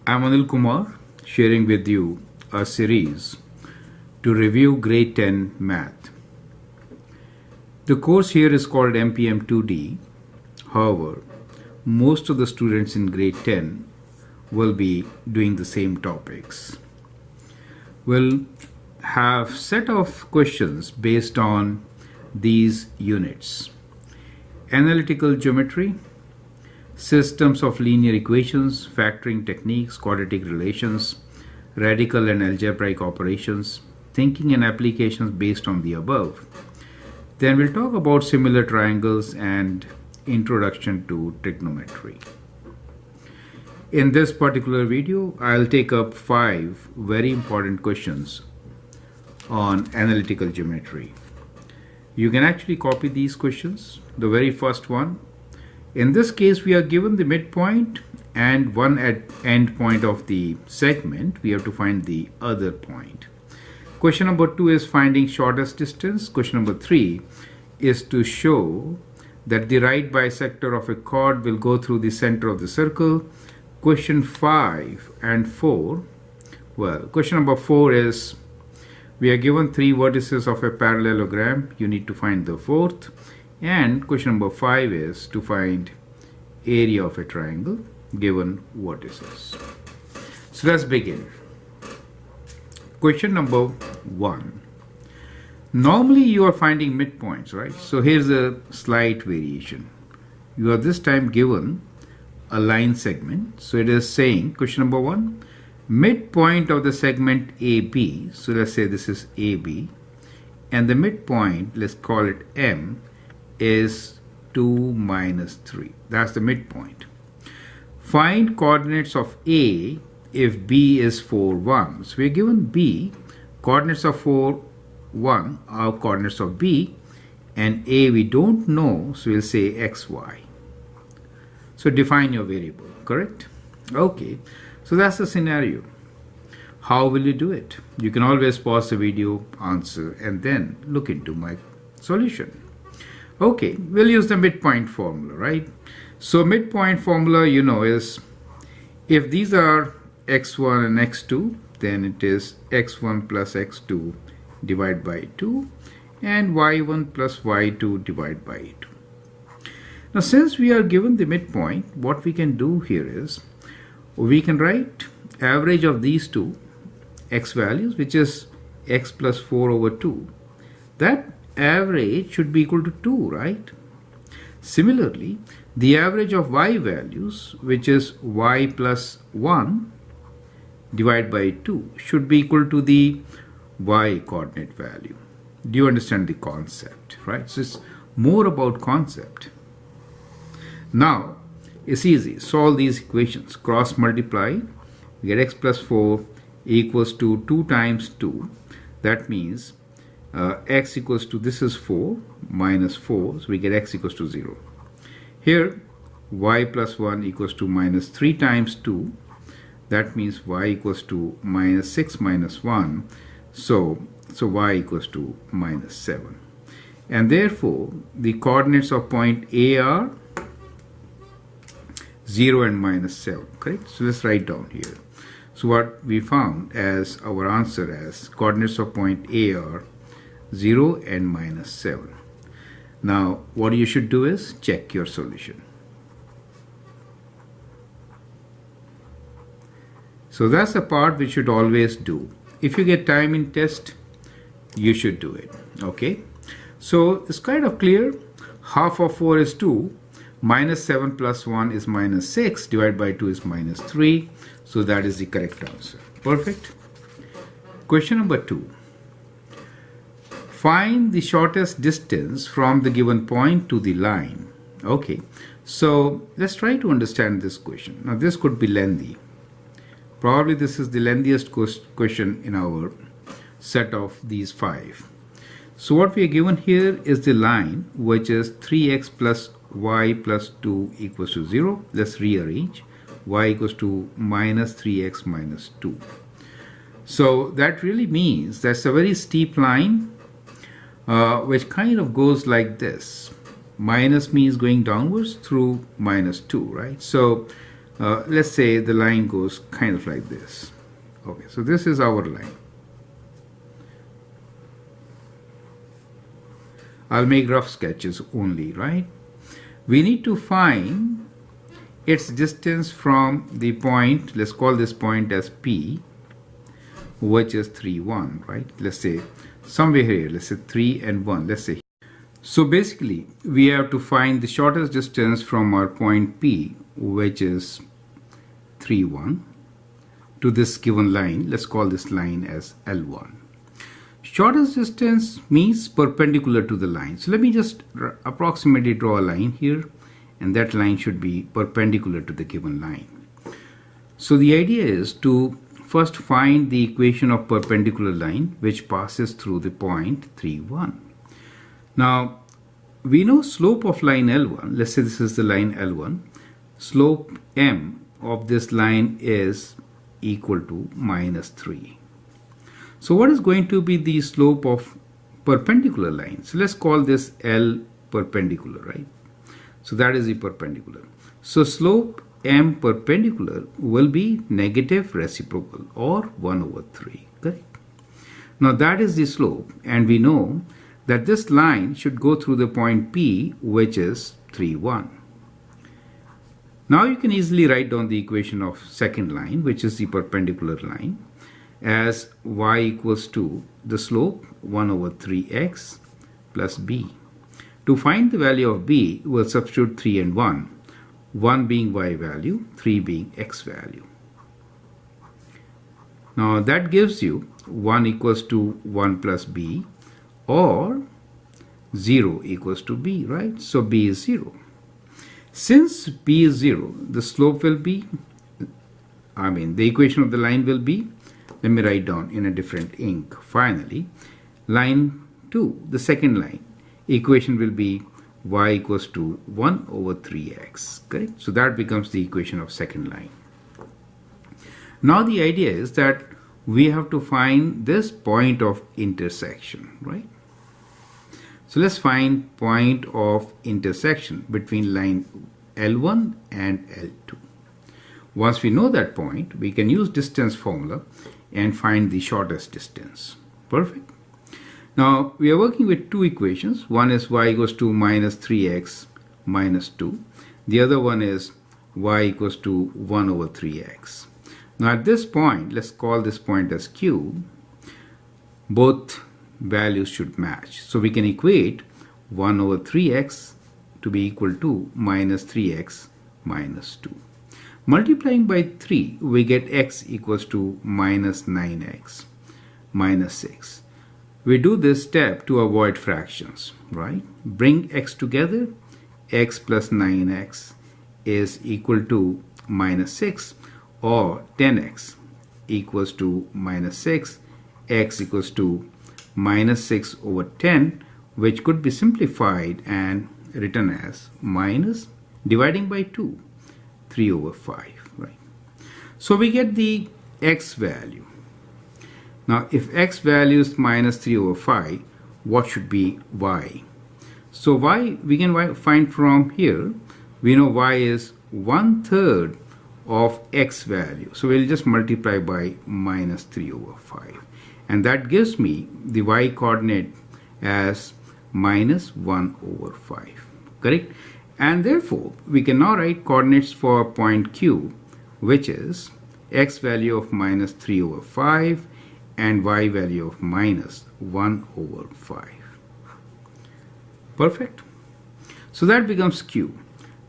I'm Anil Kumar, sharing with you a series to review grade 10 math. The course here is called MPM2D. However, most of the students in grade 10 will be doing the same topics. We'll have set of questions based on these units: analytical geometry, systems of linear equations, factoring techniques, quadratic relations, radical and algebraic operations, thinking and applications based on the above. Then we'll talk about similar triangles and introduction to trigonometry. In this particular video, I'll take up 5 very important questions on analytical geometry. You can actually copy these questions. The very first one, in this case, we are given the midpoint and one end point of the segment. We have to find the other point. Question number 2 is finding shortest distance. Question number 3 is to show that the right bisector of a chord will go through the center of the circle. Question 5 and 4. Well, question number 4 is we are given 3 vertices of a parallelogram. You need to find the fourth. And question number 5 is to find area of a triangle given vertices. So let's begin. Question number 1. Normally you are finding midpoints, right? So here's a slight variation. You are this time given a line segment. So it is saying, question number 1, midpoint of the segment AB. So let's say this is AB. And the midpoint, let's call it M, is 2 minus 3. That's the midpoint. Find coordinates of A if B is 4, 1. So we're given B, coordinates of 4, 1 are coordinates of B, and A we don't know, so we'll say XY. So define your variable, correct? Okay, so that's the scenario. How will you do it? You can always pause the video, answer, and then look into my solution. Okay, we'll use the midpoint formula, right? So midpoint formula, you know, is if these are x1 and x2, then it is x1 plus x2 divided by 2 and y1 plus y2 divided by 2. Now, since we are given the midpoint, what we can do here is we can write average of these two x values, which is x plus 4 over 2. That average should be equal to 2, right? Similarly, the average of y values, which is y plus 1 divided by 2, should be equal to the y coordinate value. Do you understand the concept, right? So it's more about concept. Now, it's easy. Solve these equations. Cross multiply. We get x plus 4 equals to 2 times 2. That means x equals to, this is 4 minus 4, so we get x equals to 0. Here y plus 1 equals to minus 3 times 2. That means y equals to minus 6 minus 1. So y equals to minus 7. And therefore, the coordinates of point A are 0 and minus 7, correct? So let's write down here. So what we found as our answer as coordinates of point A are 0 and minus 7. Now, what you should do is check your solution. So that's the part we should always do. If you get time in test, you should do it. Okay. So it's kind of clear. Half of 4 is 2. Minus 7 plus 1 is minus 6. Divided by 2 is minus 3. So that is the correct answer. Perfect. Question number 2. Find the shortest distance from the given point to the line. Okay. So let's try to understand this question. Now this could be lengthy. Probably this is the lengthiest question in our set of these 5. So what we are given here is the line, which is 3x plus y plus 2 equals to 0. Let's rearrange. Y equals to minus 3x minus 2. So that really means that's a very steep line, which kind of goes like this. Minus means going downwards through minus 2, right? So let's say the line goes kind of like this. Okay, so this is our line. I'll make rough sketches only, right? We need to find its distance from the point, let's call this point as P, which is 3, 1, right? Let's say somewhere here, let's say 3 and 1, let's say. So basically, we have to find the shortest distance from our point P, which is 3, 1, to this given line. Let's call this line as L1. Shortest distance means perpendicular to the line. So let me just approximately draw a line here, and that line should be perpendicular to the given line. So the idea is to first find the equation of perpendicular line which passes through the point 3, 1. Now we know slope of line L1, let's say this is the line L1, slope M of this line is equal to -3. So what is going to be the slope of perpendicular line? So let's call this L perpendicular, right? So that is the perpendicular. So slope M perpendicular will be negative reciprocal, or 1/3, correct? Now that is the slope, and we know that this line should go through the point P, which is 3, 1. Now you can easily write down the equation of second line, which is the perpendicular line, as y equals to the slope 1/3x plus b. To find the value of b, we'll substitute 3 and 1, 1 being y value, 3 being x value. Now that gives you 1 equals to 1 plus b, or 0 equals to b, right? So b is 0. Since b is 0, the slope will be, the equation of the line will be, let me write down in a different ink. Finally, line 2, the second line, equation will be y equals to 1/3x, correct? So that becomes the equation of second line. Now the idea is that we have to find this point of intersection, right? So let's find point of intersection between line L1 and L2. Once we know that point, we can use distance formula and find the shortest distance. Perfect. Now we are working with two equations. One is y equals to -3x minus 2. The other one is y equals to 1/3x. Now at this point, let's call this point as Q. Both values should match. So we can equate 1/3x to be equal to -3x minus 2. Multiplying by 3, we get x equals to -9x minus 6. We do this step to avoid fractions, right? Bring x together, x plus 9x is equal to -6, or 10x equals to -6, x equals to -6/10, which could be simplified and written as minus dividing by 2, 3/5, right? So we get the x value. Now if x value is -3/5, what should be y? So y we can find from here. We know y is 1/3 of x value. So we'll just multiply by -3/5. And that gives me the y coordinate as -1/5, correct? And therefore, we can now write coordinates for point Q, which is x value of -3/5 and y value of -1/5. Perfect. So that becomes Q.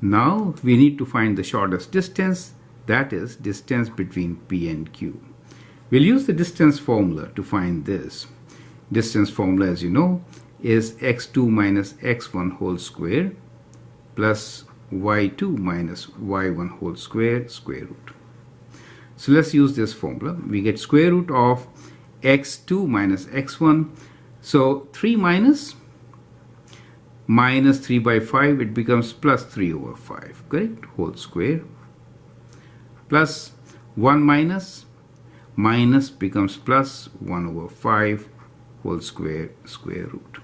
Now we need to find the shortest distance, that is distance between P and Q. We'll use the distance formula to find this. Distance formula, as you know, is x2 minus x1 whole square plus y2 minus y1 whole square root. So let's use this formula. We get square root of x2 minus x1. So 3 minus 3 by 5, it becomes plus 3/5, correct? Whole square. Plus 1 minus becomes plus 1/5 whole square root.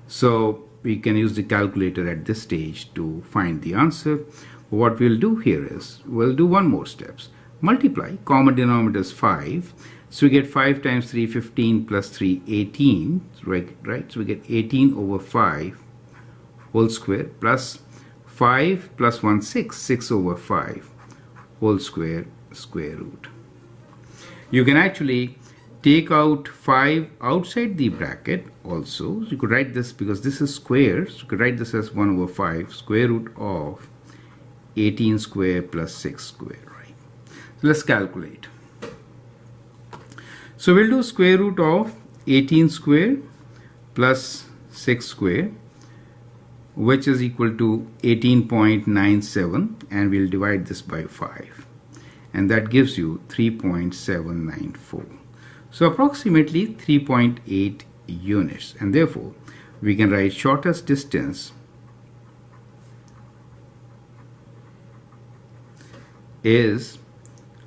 So we can use the calculator at this stage to find the answer. what we'll do here is, we'll do one more steps. Multiply, common denominator is 5. So we get 5 times 3, 15 plus 3, 18, right? So we get 18 over 5 whole square plus 5 plus 1, 6, 6 over 5 whole square, square root. You can actually take out 5 outside the bracket also. So you could write this, because this is square, so you could write this as 1 over 5 square root of 18 square plus 6 square, right? So let's calculate. So we'll do square root of 18 square plus 6 square, which is equal to 18.97, and we'll divide this by 5, and that gives you 3.794. So approximately 3.8 units, and therefore we can write shortest distance is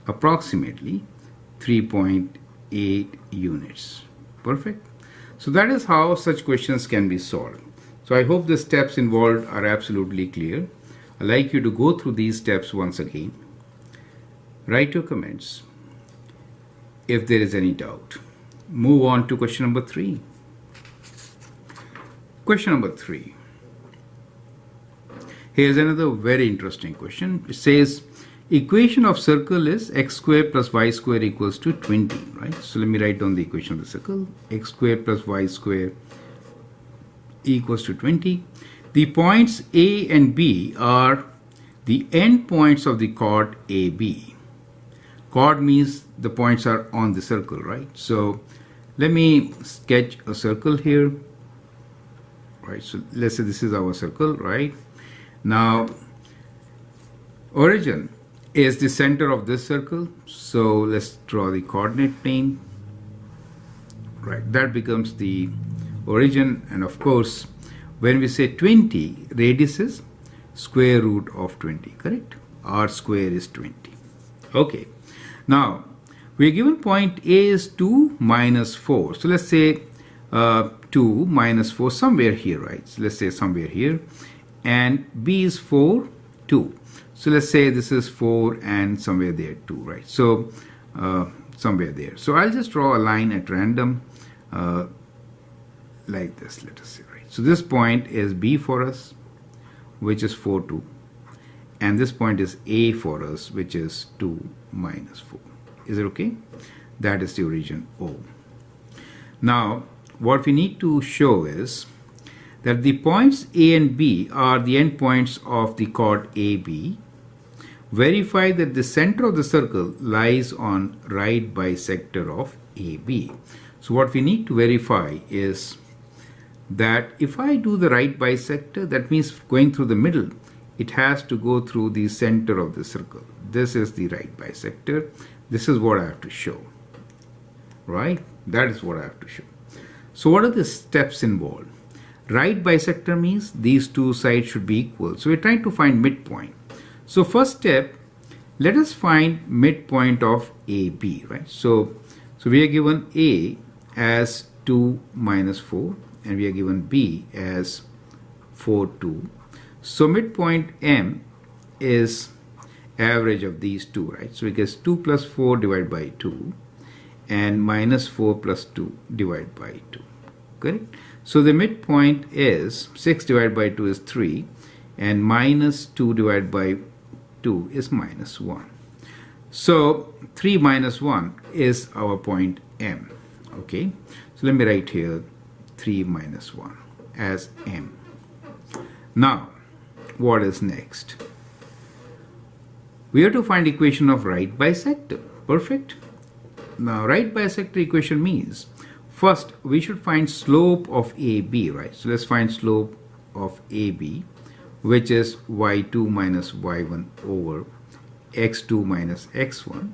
approximately 3.8 units. Perfect. So that is how such questions can be solved. So I hope the steps involved are absolutely clear. I'd like you to go through these steps once again. Write your comments if there is any doubt. Move on to question number 3. Question number 3. Here's another very interesting question. It says, equation of circle is x square plus y square equals to 20, right? So let me write down the equation of the circle. X square plus y square equals to 20. The points A and B are the end points of the chord AB. Chord means the points are on the circle, right? So let me sketch a circle here, right? So let's say this is our circle, right? Now, origin is the center of this circle. So let's draw the coordinate plane, right? That becomes the origin, and of course, when we say 20, radius is square root of 20, correct? R square is 20. Okay. Now, we are given point A is 2 minus 4. So let's say 2 minus 4 somewhere here, right? So let's say somewhere here. And B is 4, 2. So let's say this is 4 and somewhere there 2, right? So somewhere there. So I'll just draw a line at random like this, let us say, right? So this point is B for us, which is 4, 2. And this point is A for us, which is 2 minus 4. Is it okay? That is the origin O. Now, what we need to show is that the points A and B are the endpoints of the chord AB. Verify that the center of the circle lies on right bisector of AB. So what we need to verify is that if I do the right bisector, that means going through the middle, it has to go through the center of the circle. This is the right bisector. This is what I have to show, right? That is what I have to show. So what are the steps involved? Right bisector means these two sides should be equal. So we're trying to find midpoint. So first step, let us find midpoint of AB, right? So we are given A as 2 minus 4, and we are given B as 4, 2. So midpoint M is average of these two, right? So it gets 2 plus 4 divided by 2 and minus 4 plus 2 divided by 2, correct? So the midpoint is 6 divided by 2 is 3, and minus 2 divided by 2 is minus 1. So 3 minus 1 is our point M, okay? So let me write here 3 minus 1 as M. Now, what is next? We have to find equation of right bisector. Perfect. Now, right bisector equation means first we should find slope of AB, right? So let's find slope of AB, which is y2 minus y1 over x2 minus x1.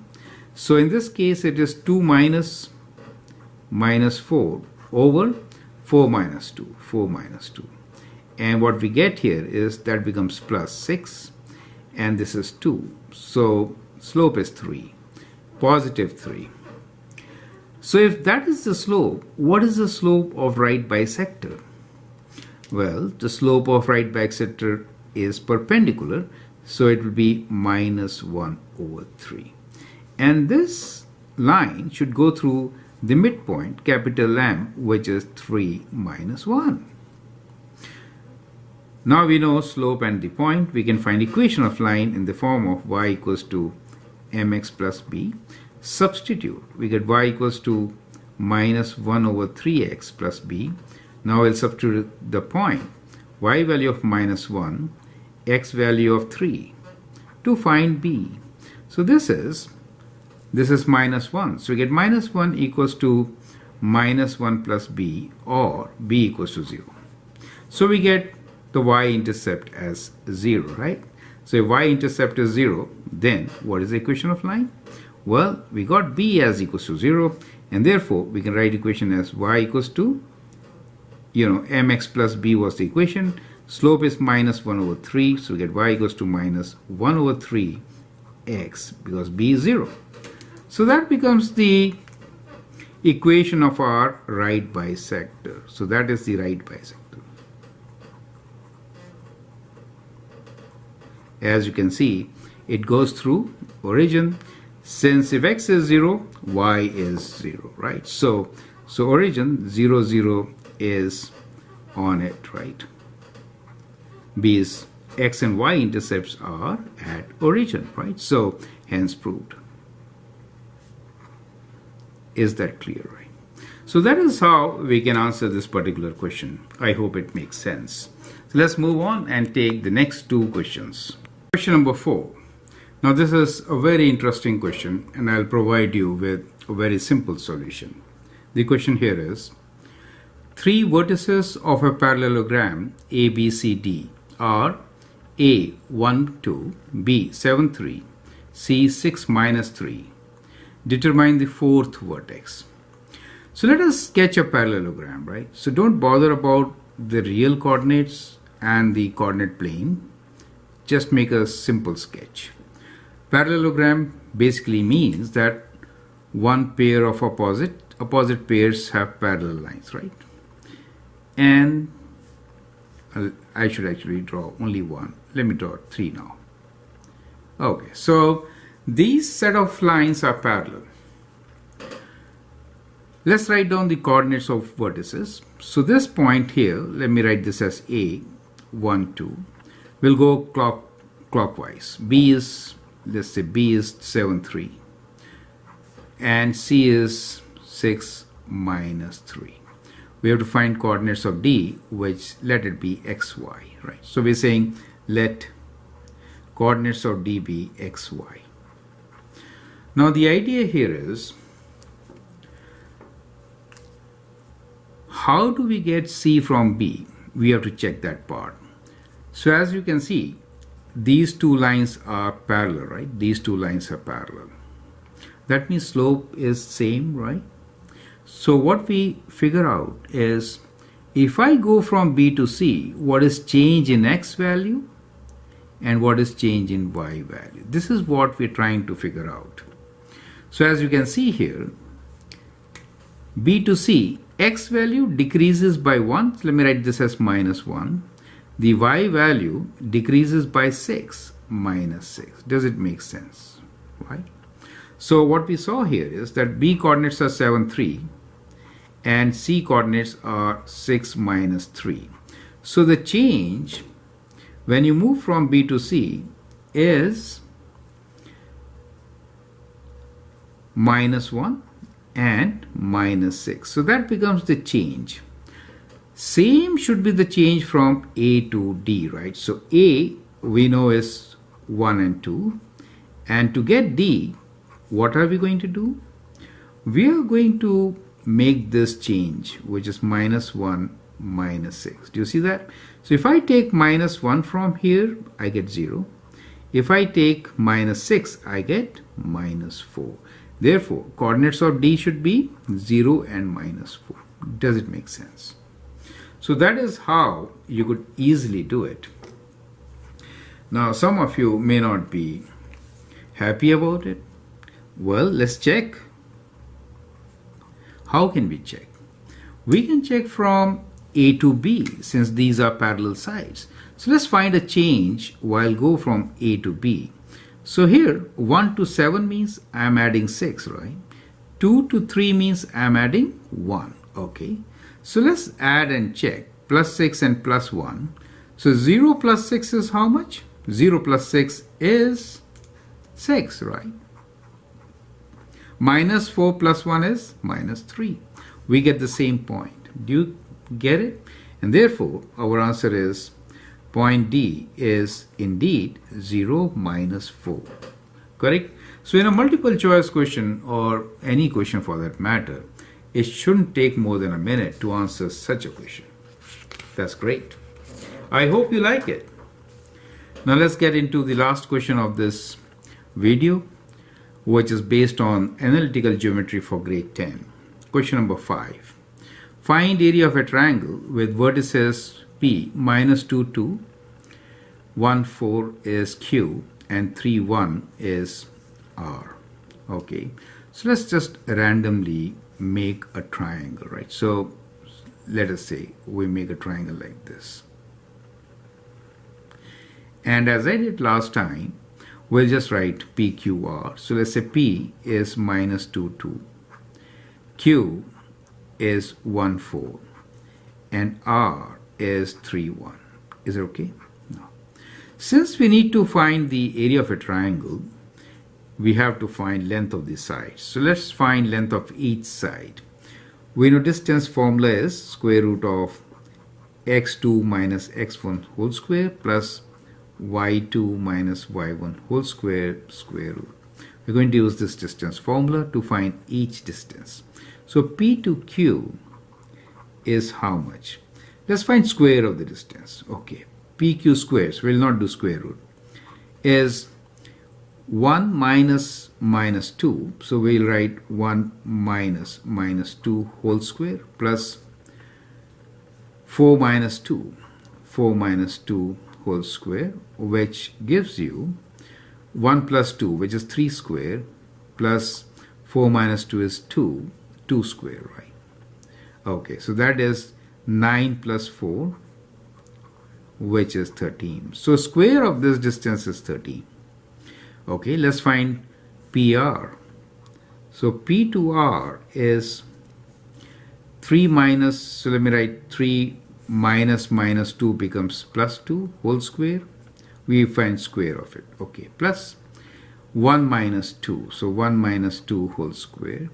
So in this case, it is 2 minus 4 over 4 minus 2, 4 minus 2. And what we get here is that becomes plus 6, and this is 2. So slope is 3, positive 3. So if that is the slope, what is the slope of right bisector? Well, the slope of right bisector is perpendicular. So it will be minus 1 over 3. And this line should go through the midpoint, capital M, which is 3 minus 1. Now we know slope and the point. We can find equation of line in the form of y equals to mx plus b. Substitute. We get y equals to minus 1 over 3x plus b. Now I'll substitute the point. Y value of minus 1, x value of 3 to find b. So this is minus 1. So we get minus 1 equals to minus 1 plus b, or b equals to 0. So we get the y-intercept as 0, right? So if y-intercept is 0, then what is the equation of line? Well, we got b as equals to 0, and therefore we can write equation as y equals to, mx plus b was the equation. Slope is minus 1 over 3, so we get y equals to minus 1 over 3 x, because b is 0. So that becomes the equation of our right bisector. So that is the right bisector. As you can see, it goes through origin. Since if x is 0, y is 0, right? So origin 0, 0 is on it, right? B is x and y intercepts are at origin, right? So hence proved. Is that clear, right? So that is how we can answer this particular question. I hope it makes sense. So let's move on and take the next two questions. Question number 4. Now this is a very interesting question, and I'll provide you with a very simple solution. The question here is, 3 vertices of a parallelogram ABCD are A 1 2, B 7 3, C 6 minus 3. Determine the 4th vertex. So let us sketch a parallelogram, right? So don't bother about the real coordinates and the coordinate plane. Just make a simple sketch. Parallelogram basically means that one pair of opposite pairs have parallel lines, right? And I should actually draw only one. Let me draw 3 now. Okay, so these set of lines are parallel. Let's write down the coordinates of vertices. So this point here, let me write this as A, 1, 2. We'll go clockwise. B is, let's say B is 7, 3. And C is 6 minus 3. We have to find coordinates of D, which let it be x, y, right? So we're saying let coordinates of D be x, y. Now the idea here is, how do we get C from B? We have to check that part. So as you can see, these two lines are parallel, right? These two lines are parallel. That means slope is same, right? So what we figure out is, if I go from B to C, what is change in x value and what is change in y value? This is what we're trying to figure out. So as you can see here, B to C, x value decreases by 1. So let me write this as minus 1. The y value decreases by 6, minus 6. Does it make sense? Right? So what we saw here is that B coordinates are 7, 3 and C coordinates are 6, minus 3. So the change when you move from B to C is minus 1 and minus 6. So that becomes the change. Same should be the change from A to D, right? So A we know is 1 and 2. And to get D, what are we going to do? We are going to make this change, which is minus 1, minus 6. Do you see that? So if I take minus 1 from here, I get 0. If I take minus 6, I get minus 4. Therefore, coordinates of D should be 0 and minus 4. Does it make sense? So that is how you could easily do it. Now, some of you may not be happy about it. Well, let's check. How can we check? We can check from A to B, since these are parallel sides. So let's find a change while go from A to B. So here 1 to 7 means I'm adding 6, right? 2 to 3 means I'm adding 1. Okay. So let's add and check. Plus 6 and plus 1. So 0 plus 6 is how much? 0 plus 6 is 6, right? Minus 4 plus 1 is minus 3. We get the same point. Do you get it? And therefore, our answer is point D is indeed 0 minus 4. Correct? So in a multiple choice question, or any question for that matter, it shouldn't take more than a minute to answer such a question. That's great. I hope you like it. Now let's get into the last question of this video, which is based on analytical geometry for grade 10. Question number 5. Find area of a triangle with vertices P minus 2, 2, 1, 4 is Q, and 3, 1 is R. Okay, so let's just randomly make a triangle, right? So let us say we make a triangle like this. And as I did last time, we'll just write PQR. So let's say P is minus 2, 2. Q is 1, 4. And R is 3, 1. Is it okay? No. Since we need to find the area of a triangle, we have to find length of the sides. So let's find length of each side. We know distance formula is square root of x2 minus x1 whole square plus y2 minus y1 whole square square root. We're going to use this distance formula to find each distance. So P to Q is how much? Let's find square of the distance. Okay, PQ squares, we'll not do square root, is 1 minus minus 2. So we'll write 1 minus minus 2 whole square plus 4 minus 2. 4 minus 2 whole square, which gives you 1 plus 2, which is 3 square, plus 4 minus 2 is 2, 2 square, right? Okay, so that is 9 plus 4, which is 13. So square of this distance is 13. Okay, let's find PR. So P to R is 3 minus, so let me write 3 minus minus 2 becomes plus 2 whole square. We find square of it. Okay, plus 1 minus 2. So 1 minus 2 whole square.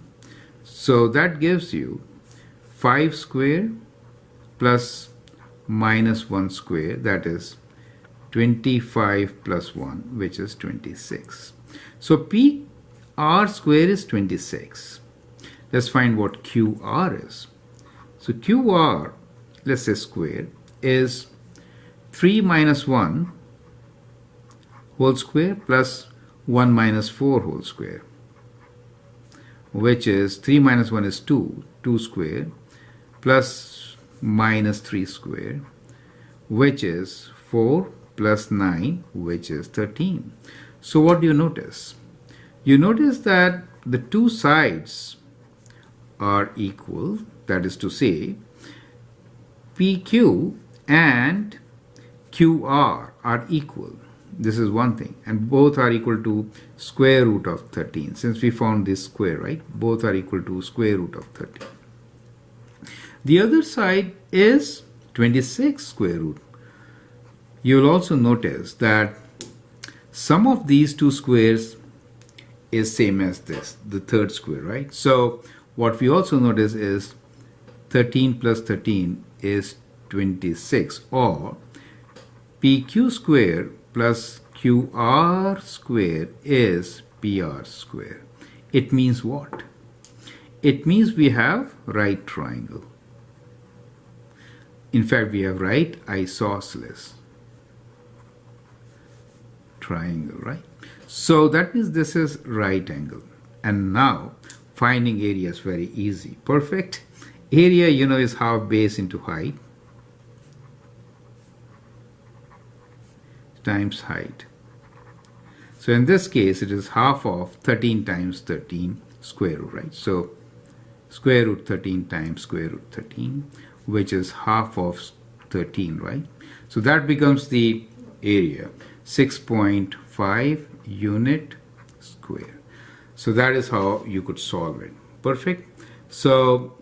So that gives you 5 square plus minus 1 square, that is 25 plus 1, which is 26. So PR square is 26. Let's find what QR is. So QR, let's say square, is 3 minus 1 whole square plus 1 minus 4 whole square, which is 3 minus 1 is 2, 2 square, plus minus 3 square, which is 4 plus 9, which is 13. So what do you notice? You notice that the two sides are equal, that is to say, PQ and QR are equal. This is one thing, and both are equal to square root of 13. Since we found this square, right? Both are equal to square root of 13. The other side is 26 square root. You will also notice that sum of these two squares is same as this, the third square, right? So what we also notice is 13 plus 13 is 26, or PQ square plus QR square is PR square. It means what? It means we have right triangle. In fact, we have right isosceles triangle, right? So that means this is right angle. And now finding area is very easy. Perfect. Area, you know, is half base into height times height. So in this case, it is half of 13 times 13 square root, right? So square root 13 times square root 13, which is half of 13, right? So that becomes the area, 6.5 unit square. So that is how you could solve it. Perfect. So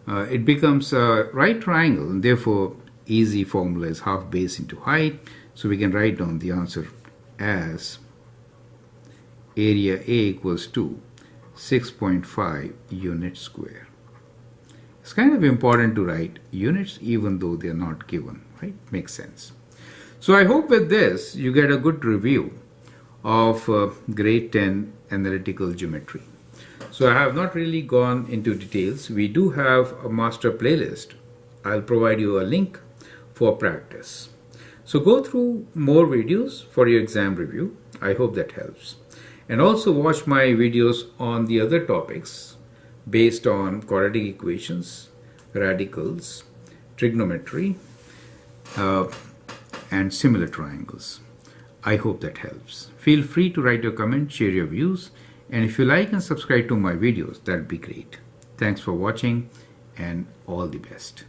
it becomes a right triangle, and therefore easy formula is half base into height. So we can write down the answer as area A equals to 6.5 unit square. It's kind of important to write units even though they are not given, right? Makes sense. So I hope with this you get a good review of grade 10 analytical geometry. So I have not really gone into details. We do have a master playlist. I'll provide you a link for practice. So go through more videos for your exam review. I hope that helps. And also watch my videos on the other topics based on quadratic equations, radicals, trigonometry, and similar triangles. I hope that helps. Feel free to write your comments, share your views, and if you like and subscribe to my videos, that'd be great. Thanks for watching and all the best.